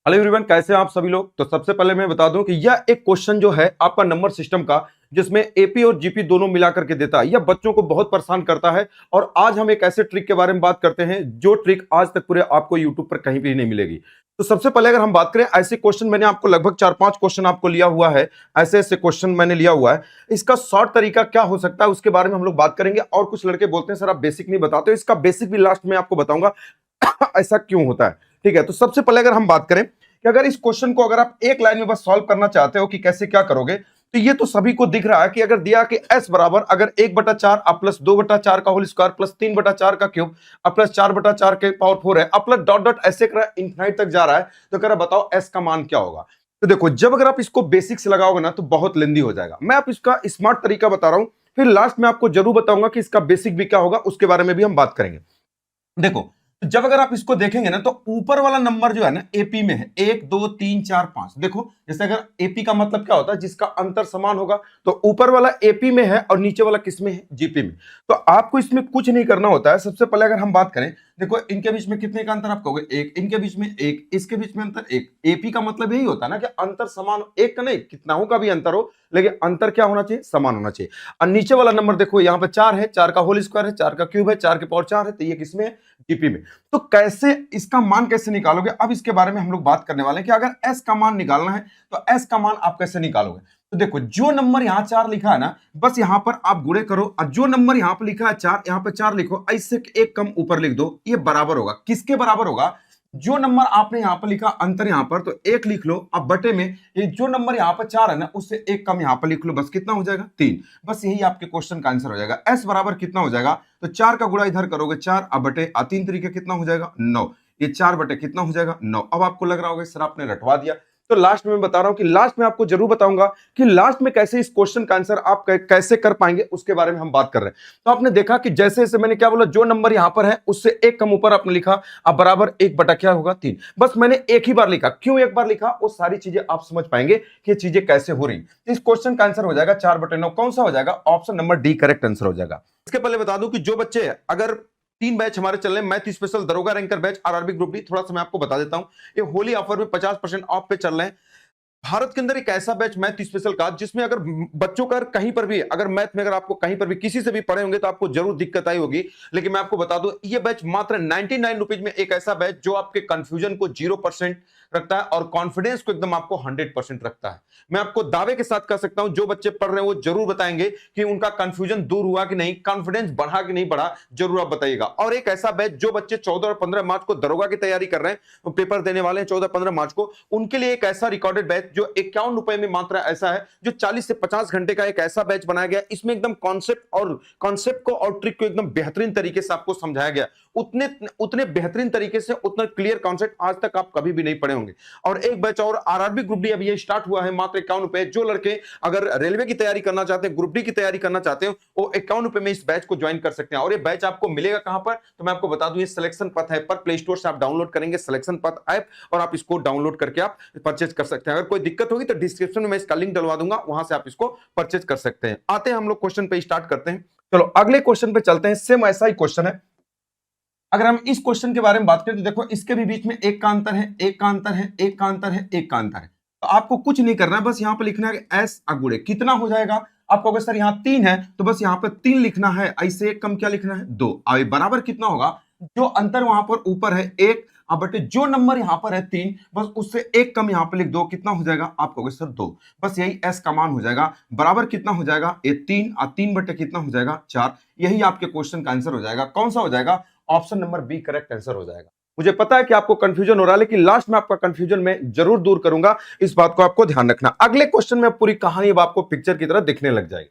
Hello everyone, कैसे हैं आप सभी लोग। तो सबसे पहले मैं बता दूं कि यह एक क्वेश्चन जो है आपका नंबर सिस्टम का, जिसमें एपी और जीपी दोनों मिला करके देता है। यह बच्चों को बहुत परेशान करता है और आज हम एक ऐसे ट्रिक के बारे में बात करते हैं जो ट्रिक आज तक पूरे आपको यूट्यूब पर कहीं भी नहीं मिलेगी। तो सबसे पहले अगर हम बात करें, ऐसे क्वेश्चन मैंने आपको लगभग 4-5 क्वेश्चन आपको लिया हुआ है। ऐसे ऐसे क्वेश्चन मैंने लिया हुआ है। इसका शॉर्ट तरीका क्या हो सकता है उसके बारे में हम लोग बात करेंगे। और कुछ लड़के बोलते हैं सर आप बेसिक नहीं बताते, इसका बेसिक भी लास्ट में आपको बताऊंगा ऐसा क्यों होता है। ठीक है, तो सबसे पहले अगर हम बात करें कि अगर इस क्वेश्चन को अगर आप एक लाइन में बस सॉल्व करना चाहते हो कि कैसे क्या करोगे, तो ये तो सभी को दिख रहा है कि अगर दिया कि s बराबर अगर 1/4 अब प्लस 2/4 का होल स्क्वायर प्लस 3/4 का क्यूब अब प्लस 4/4 के पावर 4 है, अब प्लस डॉट डॉट ऐसे कर इंफिनिट तक जा रहा है, तो कह रहा बताओ s का मान क्या होगा। तो देखो, जब अगर आप इसको बेसिक से लगाओगे ना तो बहुत लेंदी हो जाएगा। मैं आप इसका स्मार्ट तरीका बता रहा हूं, फिर लास्ट में आपको जरूर बताऊंगा कि इसका बेसिक भी क्या होगा, उसके बारे में भी हम बात करेंगे। देखो, तो जब अगर आप इसको देखेंगे ना तो ऊपर वाला नंबर जो है ना एपी में है 1 2 3 4 5। देखो, जैसे अगर एपी का मतलब क्या होता है, जिसका अंतर समान होगा, तो ऊपर वाला एपी में है और नीचे वाला किस में है, जीपी में। तो आपको इसमें कुछ नहीं करना होता है। सबसे पहले अगर हम बात करें, देखो इनके बीच में कितने का अंतर आप कहोगे, एक, इनके बीच में एक, इसके बीच में अंतर एक। एपी का मतलब यही होता है ना कि अंतर समान, एक का नहीं कितनाओं का भी अंतर हो, लेकिन अंतर क्या होना चाहिए, समान होना चाहिए। और नीचे वाला नंबर देखो, यहाँ पे 4 है, 4 का होल स्क्वायर है, 4 का क्यूब है, 4 के पावर 4 है, तो ये किसमें है, जीपी में। तो कैसे इसका मान कैसे निकालोगे, अब इसके बारे में हम लोग बात करने वाले हैं कि अगर एस का मान निकालना है तो एस का मान आप कैसे निकालोगे। तो देखो, जो नंबर यहां 4 लिखा है ना, बस यहां पर आप गुणे करो, और जो नंबर यहां पर लिखा है 4, यहां पर 4 लिखो, इससे एक कम ऊपर लिख दो, ये बराबर होगा, किसके बराबर होगा, जो नंबर आपने यहां पर लिखा अंतर यहां पर, तो एक लिख लो। अब बटे में ये जो नंबर यहां पर 4 है ना, उससे एक कम यहां पर लिख लो, बस कितना हो जाएगा, 3। बस यही आपके क्वेश्चन का आंसर हो जाएगा। एस बराबर कितना हो जाएगा, तो 4 का गुणा इधर करोगे 4, अब बटे 3 तरीके कितना हो जाएगा, 9। ये 4 बटे कितना हो जाएगा, 9। अब आपको लग रहा होगा सर आपने रटवा दिया, तो लास्ट में बता रहा हूं कि लास्ट में आपको जरूर बताऊंगा कि लास्ट में कैसे इस क्वेश्चन का आंसर आप कैसे कर पाएंगे, उसके बारे में हम बात कर रहे हैं। तो आपने देखा कि जैसे जैसे मैंने क्या बोला, जो नंबर यहां पर है उससे एक कम ऊपर आपने लिखा, अब बराबर 1 बटा क्या होगा, 3। बस मैंने एक ही बार लिखा, क्यों एक बार लिखा, वो सारी चीजें आप समझ पाएंगे कि ये चीजें कैसे हो रही। इस क्वेश्चन का आंसर हो जाएगा 4/9। कौन सा हो जाएगा, option number D correct answer हो जाएगा। इसके पहले बता दूं कि जो बच्चे अगर 3 बैच हमारे चल रहे हैं, मैथ स्पेशल, दरोगा ranker batch, RRB group D, थोड़ा सा मैं आपको बता देता हूं, ये होली ऑफर में 50% ऑफ पे चल रहे हैं। भारत के अंदर एक ऐसा बैच मैथ स्पेशल का, जिसमें अगर बच्चों का कहीं पर भी अगर मैथ में अगर आपको कहीं पर भी किसी से भी पढ़े होंगे तो आपको जरूर दिक्कत आई होगी, लेकिन मैं आपको बता दूं ये बैच मात्र 99 रुपीज में, एक ऐसा बैच जो आपके कंफ्यूजन को 0% रखता है और कॉन्फिडेंस को एकदम आपको 100% रखता है। मैं आपको दावे के साथ कह सकता हूं, जो बच्चे पढ़ रहे हैं वो जरूर बताएंगे कि उनका कंफ्यूजन दूर हुआ कि नहीं, कॉन्फिडेंस बढ़ा कि नहीं बढ़ा, जरूर आप बताइएगा। और एक ऐसा बैच जो बच्चे 14 और 15 मार्च को दरोगा की तैयारी कर रहे हैं, पेपर देने वाले हैं 14-15 मार्च को, उनके लिए एक ऐसा रिकॉर्डेड बैच जो 51 रुपए में मात्र ऐसा है, जो 40 से 50 घंटे का एक ऐसा बैच बनाया गया। इसमें एकदम कॉन्सेप्ट को और ट्रिक को एकदम बेहतरीन तरीके से आपको समझाया गया। उतने बेहतरीन तरीके से, उतना क्लियर कॉन्सेप्ट आज तक आप कभी भी नहीं पढ़े होंगे। और एक बैच और आरआरबी ग्रुप डी अभी ये स्टार्ट हुआ है, मात्र 51 रुपए। जो लड़के अगर रेलवे की तैयारी करना चाहते हैं, ग्रुप डी की तैयारी करना चाहते हो, वो 51 रुपए में इस बैच को ज्वाइन कर सकते हैं। और ये बैच आपको मिलेगा कहां पर, तो मैं आपको बता दूं, ये सिलेक्शन पथ है पर, प्ले स्टोर से आप डाउनलोड करेंगे सिलेक्शन पथ ऐप, और आप इसको डाउनलोड करके आप परचेज कर सकते हैं। अगर कोई दिक्कत होगी तो डिस्क्रिप्शन में मैं इसका लिंक डलवा दूंगा, वहां से आप इसको परचेज कर सकते हैं। आते हैं हम लोग क्वेश्चन पे, स्टार्ट करते हैं। चलो अगले क्वेश्चन पे चलते हैं। सेम ऐसा ही क्वेश्चन है। अगर हम इस क्वेश्चन के बारे में बात करें तो देखो, इसके भी बीच में एक का अंतर है, एक का अंतर है, एक का अंतर है, एक का अंतर है। तो आपको कुछ नहीं करना है, बस यहां पर लिखना है एस अगुड़े कितना हो जाएगा। आप कहोगे सर यहाँ 3 है, तो बस यहाँ पर 3 लिखना है, ऐसे एक कम क्या लिखना है, 2। अब बराबर कितना होगा, जो अंतर वहां पर ऊपर है 1, अब बटे जो नंबर यहां पर है 3, बस उससे एक कम यहां पर लिख दो, कितना हो जाएगा, आप कहोगे सर 2। बस यही एस का मान हो जाएगा। बराबर कितना हो जाएगा, ये 3 और 3 बटे कितना हो जाएगा, 4। यही आपके क्वेश्चन का आंसर हो जाएगा। कौन सा हो जाएगा, option number B correct answer हो जाएगा। मुझे पता है कि आपको कंफ्यूजन हो रहा है, लेकिन लास्ट में आपका कंफ्यूजन मैं जरूर दूर करूंगा, इस बात को आपको ध्यान रखना। अगले क्वेश्चन में पूरी कहानी अब आपको पिक्चर की तरह दिखने लग जाएगी।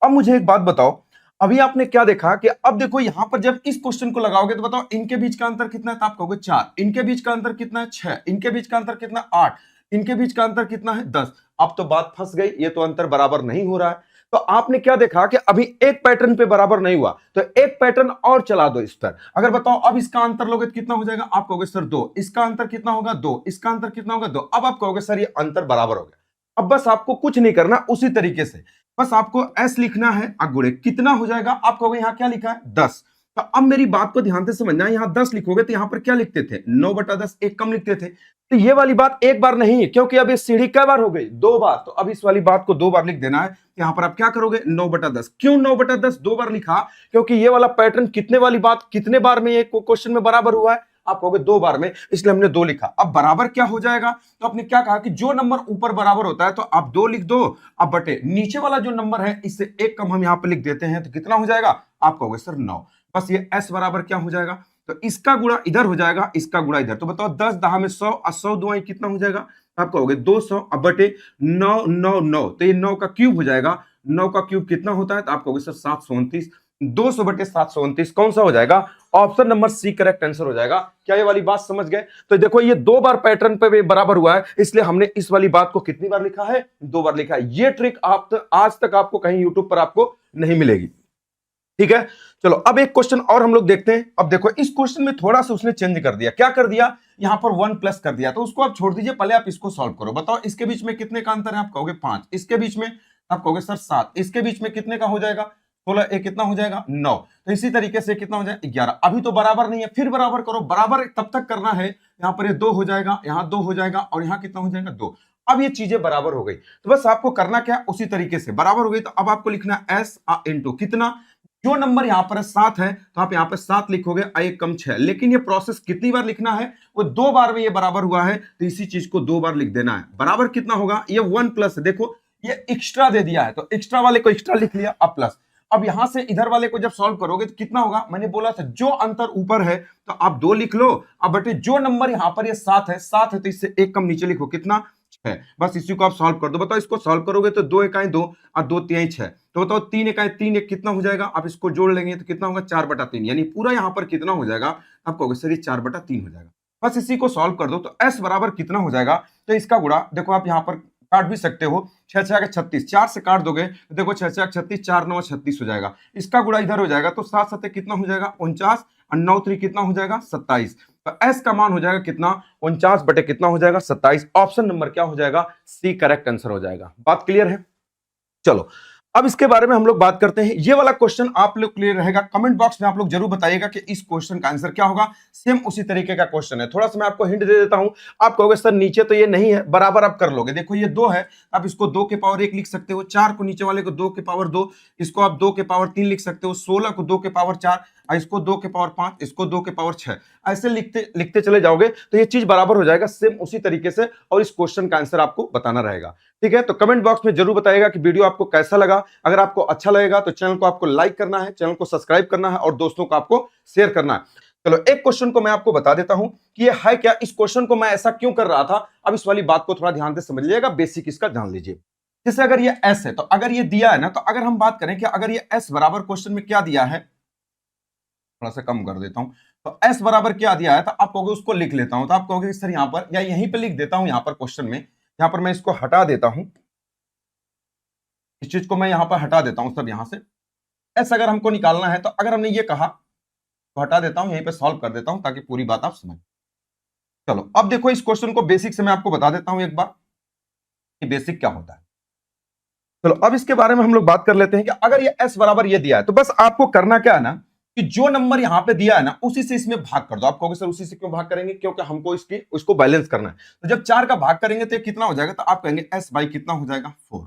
अब मुझे एक बात बताओ, अभी आपने क्या देखा कि अब देखो यहां पर जब इस क्वेश्चन को लगाओगे तो बताओ इनके बीच का अंतर कितना है, तो आप कहोगे 4। इनके बीच का अंतर कितना है, 6। इनके बीच का अंतर कितना है, 8। इनके बीच का अंतर कितना है, 10। अब तो बात फंस गई, ये तो अंतर बराबर नहीं हो रहा है। तो आपने क्या देखा कि अभी एक पैटर्न पे बराबर नहीं हुआ, तो एक पैटर्न और चला दो इस पर। अगर बताओ अब इसका अंतर लोगे तो कितना हो जाएगा, आप कहोगे सर 2। इसका अंतर कितना होगा, 2। इसका अंतर कितना होगा, 2। अब आप कहोगे सर ये अंतर बराबर हो गया। अब बस आपको कुछ नहीं करना, उसी तरीके से बस आपको एस लिखना है, अगुणे कितना हो जाएगा, आप कहोगे यहां क्या लिखा है, 10। तो अब मेरी बात को ध्यान से समझना, यहां 10 लिखोगे तो यहां पर क्या लिखते थे, 9/10, एक कम लिखते थे। तो ये वाली बात एक बार नहीं है, क्योंकि अब ये सीढ़ी कै बार हो गई, 2 बार। तो अब इस वाली बात को 2 बार लिख देना है। यहां पर आप क्या करोगे, 9/10। क्यों 9/10 2 बार लिखा, क्योंकि ये वाला पैटर्न कितने वाली बात कितने बार में ये क्वेश्चन में बराबर हुआ है, आप कहोगे 2 बार में, इसलिए हमने 2 लिखा। अब बराबर क्या हो जाएगा, तो आपने क्या कहा कि जो नंबर ऊपर बराबर होता है तो आप 2 लिख दो, अब बटे नीचे वाला जो नंबर है इससे एक कम हम यहां पर लिख देते हैं, तो कितना हो जाएगा, आप कहोगे सर 9। बस ये s बराबर क्या हो जाएगा, तो इसका गुणा इधर हो जाएगा, इसका गुणा इधर। तो बताओ 10 10 में 100 और 100 दुआएं कितना हो जाएगा, आप कहोगे 200, अब बटे 9 9 9, तो ये 9 का क्यूब हो जाएगा। 9 का क्यूब कितना होता है, तो आप कहोगे सर 729। 200 बटे 729 कौन सा हो जाएगा, option number C correct answer हो जाएगा। क्या ये वाली बात समझ गए। तो देखो ये 2 बार पैटर्न पे बराबर हुआ है, इसलिए हमने इस वाली बात को कितनी बार लिखा है, 2 बार लिखा है। ये ट्रिक आप आज तक आपको कहीं यूट्यूब पर आपको नहीं मिलेगी, ठीक है। चलो अब एक क्वेश्चन और हम लोग देखते हैं। अब देखो इस क्वेश्चन में थोड़ा सा उसने चेंज कर दिया, क्या कर दिया, यहां पर 1 प्लस कर दिया, तो उसको आप छोड़ दीजिए, पहले आप इसको सॉल्व करो। बताओ इसके बीच में कितने का अंतर है, आप कहोगे 5, इसके बीच में आप कहोगे सर 7, इसके बीच में कितने का हो जाएगा 16, एक कितना हो जाएगा 9, तो इसी तरीके से कितना हो जाएगा 11। अभी तो बराबर नहीं है, फिर बराबर करो, बराबर तब तक करना है, यहां पर ये 2 हो जाएगा, यहां 2 हो जाएगा, और यहां कितना हो जाएगा 2। अब ये चीजें बराबर हो गई, तो बस आपको करना क्या, उसी तरीके से बराबर हो गई, तो अब आपको लिखना एस इंटू कितना, जो नंबर यहां पर 7 है तो आप यहां पर 7 लिखोगे, एक कम 6। लेकिन ये प्रोसेस कितनी बार लिखना है, वो 2 बार में ये बराबर हुआ है, तो इसी चीज को 2 बार लिख देना है। बराबर कितना होगा, ये 1 प्लस, देखो ये एक्स्ट्रा दे दिया है, तो एक्स्ट्रा वाले को एक्स्ट्रा लिख लिया, अब प्लस। अब यहां से इधर वाले को जब सॉल्व करोगे तो कितना होगा, मैंने बोला था जो अंतर ऊपर है तो आप 2 लिख लो, अब बटे जो नंबर यहां पर ये 7 है, 7 है तो इससे एक कम नीचे लिखो, कितना 6। बस इसी को आप सॉल्व कर दो। बताओ इसको सॉल्व करोगे तो 2 एकाएं 2 और 2 तिहाई 6, तो बताओ 3 एकाएं 3, एक कितना हो जाएगा, आप इसको जोड़ लेंगे तो कितना होगा 4/3, यानी पूरा यहां पर कितना हो जाएगा, आप कहोगे सर ये 4/3 हो जाएगा। बस इसी को सॉल्व कर दो, तो s बराबर कितना हो जाएगा, तो इसका गुणा देखो आप यहां पर काट भी सकते हो, 6 6 के 36, 4 से काट दोगे तो देखो 6 6 36, 4 9 36 हो जाएगा। इसका गुणा इधर हो जाएगा, तो 7 7 कितना हो जाएगा 49, और 9 3 कितना हो जाएगा 27। तो s का मान हो जाएगा कितना, 49 बटे कितना हो जाएगा 27। ऑप्शन नंबर क्या हो जाएगा, सी करेक्ट आंसर हो जाएगा। बात क्लियर है। चलो अब इसके बारे में हम लोग बात करते हैं। ये वाला क्वेश्चन आप लोग क्लियर रहेगा, कमेंट बॉक्स में आप लोग जरूर बताइएगा कि इस क्वेश्चन का आंसर क्या होगा। सेम उसी तरीके का क्वेश्चन है, थोड़ा सा मैं आपको हिंट दे देता हूं। आप कहोगे सर नीचे तो ये नहीं है, बराबर आप कर लोगे। देखो ये 2 है, आप इसको 2 के पावर 1 लिख सकते हो, 4 को नीचे वाले को 2 के पावर 2, इसको आप 2 के पावर 3 लिख सकते हो, 16 को 2 के पावर 4, इसको 2 के पावर 5, इसको 2 के पावर 6, ऐसे लिखते लिखते चले जाओगे तो ये चीज बराबर हो जाएगा सेम उसी तरीके से, और इस क्वेश्चन का आंसर आपको बताना रहेगा। ठीक है, तो कमेंट बॉक्स में जरूर बताइएगा कि वीडियो आपको कैसा लगा। अगर आपको अच्छा लगेगा तो चैनल को आपको लाइक करना है, चैनल को सब्सक्राइब करना है, और दोस्तों को आपको शेयर करना है। चलो एक क्वेश्चन को मैं आपको बता देता हूं कि ये है क्या। इस क्वेश्चन को मैं ऐसा क्यों कर रहा था, अब इस वाली बात को थोड़ा ध्यान से समझ लीजिएगा, बेसिक इसका जान लीजिए। जैसे अगर ये एस है, तो अगर ये दिया है ना, तो अगर हम बात करें कि अगर ये एस बराबर क्वेश्चन में क्या दिया है, थोड़ा सा कम कर देता हूं, तो s बराबर क्या दिया है, तो आप कहोगे उसको लिख लेता हूं, तो आप कहोगे सर यहां पर, या यहीं पे लिख देता हूं, यहां पर क्वेश्चन में, यहां पर मैं इसको हटा देता हूं, इस चीज को मैं यहां पर हटा देता हूं सब यहां से। s अगर हमको निकालना है, तो अगर हमने ये कहा तो हटा देता हूं, यहीं पे सॉल्व कर देता हूं ताकि पूरी बात आप समझ। चलो अब देखो इस क्वेश्चन को बेसिक से मैं आपको बता देता हूं एक बार कि बेसिक क्या होता है। चलो अब इसके बारे में हम लोग बात कर लेते हैं कि अगर ये s बराबर ये दिया है, तो बस आपको करना क्या है ना, कि जो नंबर यहां पे दिया है ना, उसी से इसमें भाग कर दो। आप कहोगे सर उसी से क्यों भाग करेंगे, क्योंकि हमको उसको बैलेंस करना है। तो जब 4 का भाग करेंगे तो ये कितना हो जाएगा, तो आप कहेंगे s बाई कितना हो जाएगा 4,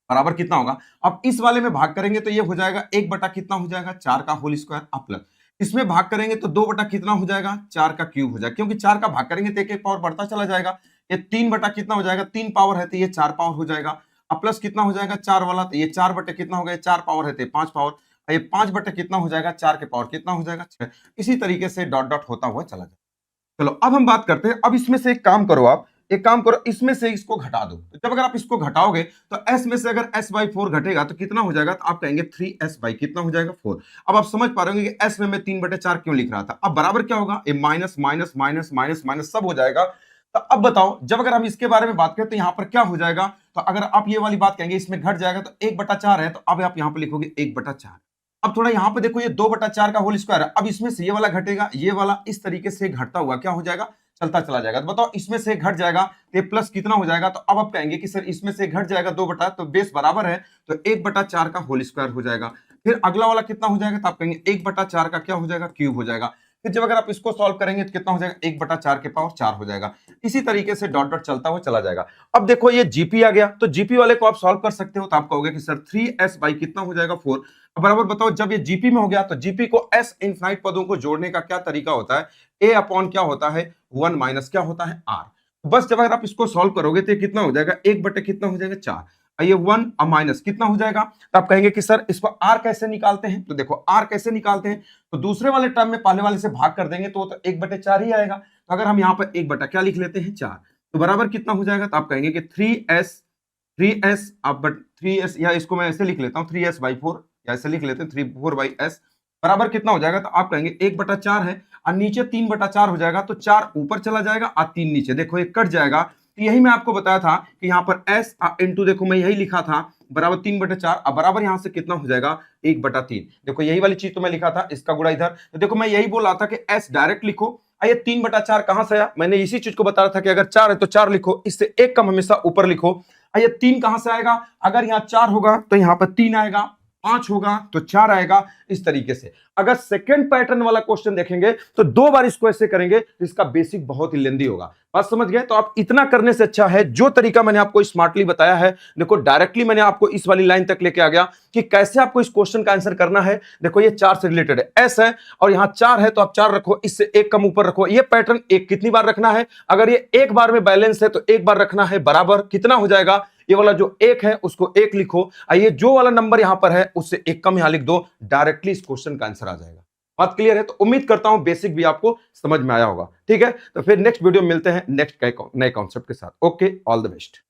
बराबर कितना होगा। अब इस वाले में भाग करेंगे तो ये हो जाएगा 1 बटा कितना हो जाएगा 4 का होल स्क्वायर, अब प्लस इसमें भाग करेंगे तो 2 बटा कितना हो जाएगा 4 का क्यूब हो जाएगा, क्योंकि 4 का भाग करेंगे तो एक एक पावर बढ़ता चला जाएगा। ये 3 बटा कितना हो जाएगा, 3 पावर है तो ये 4 पावर हो जाएगा। अब प्लस कितना हो जाएगा 4 वाला, तो ये 4 बटे कितना हो गया 4 पावर है तो 5 पावर, ये 5 बटे कितना हो जाएगा 4 के पावर कितना हो जाएगा 6। इसी तरीके से डॉट डॉट होता हुआ चला जाएगा। चलो अब हम बात करते हैं। अब इसमें से एक काम करो, आप एक काम करो, इसमें से इसको घटा दो। तो जब अगर आप इसको घटाओगे तो s में से अगर s बाई 4 घटेगा तो कितना हो जाएगा, तो आप कहेंगे 3s बाई कितना हो जाएगा 4। अब आप समझ पा रहे होंगे कि s में मैं 3/4 क्यों लिख रहा था। अब बराबर क्या होगा, ये minus minus minus minus minus सब हो जाएगा। तो अब बताओ जब अगर हम इसके बारे में बात करें तो यहां पर क्या हो जाएगा, तो अगर आप ये वाली बात कहेंगे इसमें घट जाएगा तो 1/4 है, तो अब आप यहां पर लिखोगे 1/4। अब थोड़ा यहां पे देखो ये 2/4 का होल स्क्वायर है, अब इसमें से ये वाला घटेगा, ये वाला इस तरीके से घटता हुआ क्या हो जाएगा, चलता चला जाएगा। तो बताओ इसमें से घट जाएगा तो ये प्लस कितना हो जाएगा, तो अब आप कहेंगे कि सर इसमें से घट जाएगा 2 बटा, तो बेस बराबर है तो 1/4 का होल स्क्वायर हो जाएगा। फिर अगला वाला कितना हो जाएगा, तो आप कहेंगे 1/4 का क्या हो जाएगा, क्यूब हो जाएगा। फिर जब अगर आप इसको सॉल्व करेंगे तो कितना हो जाएगा, 1/4 के पावर 4 हो जाएगा। इसी तरीके से डॉट डॉट चलता हुआ चला जाएगा। अब देखो ये जीपी आ गया, तो जीपी वाले को आप सॉल्व कर सकते हो, तो आप कहोगे कि सर 3s बाई कितना हो जाएगा 4। बराबर बताओ, जब ये जीपी में हो गया तो जीपी को एस इनफाइनाइट पदों को जोड़ने का क्या तरीका होता है, ए अपॉन क्या होता है 1 माइनस क्या होता है आर। बस जब अगर आप इसको सॉल्व करोगे तो ये कितना हो जाएगा, 1 बटे कितना हो जाएगा 4, ये 1 माइनस कितना हो जाएगा। तो आप कहेंगे कि सर इसको आर कैसे निकालते हैं, तो देखो आर कैसे निकालते हैं, तो दूसरे वाले टर्म में पहले वाले से भाग कर देंगे तो 1/4 ही आएगा। तो अगर हम यहाँ पर 1 बटा क्या लिख लेते हैं 4, तो बराबर कितना हो जाएगा, तो आप कहेंगे कि 3s आप 3s, या इसको मैं ऐसे लिख लेता हूँ 3s/4, या ऐसे लिख लेते हैं 3/4/s बराबर कितना हो जाएगा, तो आप कहेंगे 1/4 है और नीचे 3/4 हो जाएगा, तो 4 ऊपर चला जाएगा और 3 नीचे, देखो ये कट जाएगा। तो यही मैं आपको बताया था कि यहाँ पर s इंटू, देखो मैं यही लिखा था बराबर 3/4, अब बराबर यहाँ से कितना हो जाएगा 1/3। देखो यही वाली चीज तो मैं लिखा था, इसका गुणा इधर, तो देखो मैं यही बोल रहा था कि s डायरेक्ट लिखो। ये 3/4 कहां से आया, मैंने इसी चीज को बता रहा था कि अगर 4 है तो 4 लिखो, इससे एक कम हमेशा ऊपर लिखो। ये 3 कहां से आएगा, अगर यहाँ 4 होगा तो यहाँ पर 3 आएगा, 5 होगा तो 4 आएगा, इस तरीके से। अगर सेकंड पैटर्न वाला क्वेश्चन देखेंगे तो 2 बार इसको ऐसे करेंगे, इसका बेसिक बहुत ही लेंदी होगा। बात समझ गए, तो आप इतना करने से अच्छा है जो तरीका मैंने आपको स्मार्टली बताया है, देखो डायरेक्टली मैंने आपको इस वाली लाइन तक लेके आ गया कि कैसे आपको इस क्वेश्चन का आंसर करना है। देखो ये 4 से रिलेटेड है, एस है और यहाँ 4 है तो आप 4 रखो, इससे एक कम ऊपर रखो। ये पैटर्न एक कितनी बार रखना है, अगर ये एक बार में बैलेंस है तो एक बार रखना है, बराबर कितना हो जाएगा, ये वाला जो 1 है उसको 1 लिखो, ये जो वाला नंबर यहां पर है उससे एक कम यहां लिख दो, डायरेक्टली इस क्वेश्चन का आंसर आ जाएगा। बात क्लियर है, तो उम्मीद करता हूं बेसिक भी आपको समझ में आया होगा। ठीक है, तो फिर नेक्स्ट वीडियो में मिलते हैं नेक्स्ट नए कॉन्सेप्ट के साथ। Okay, all the best.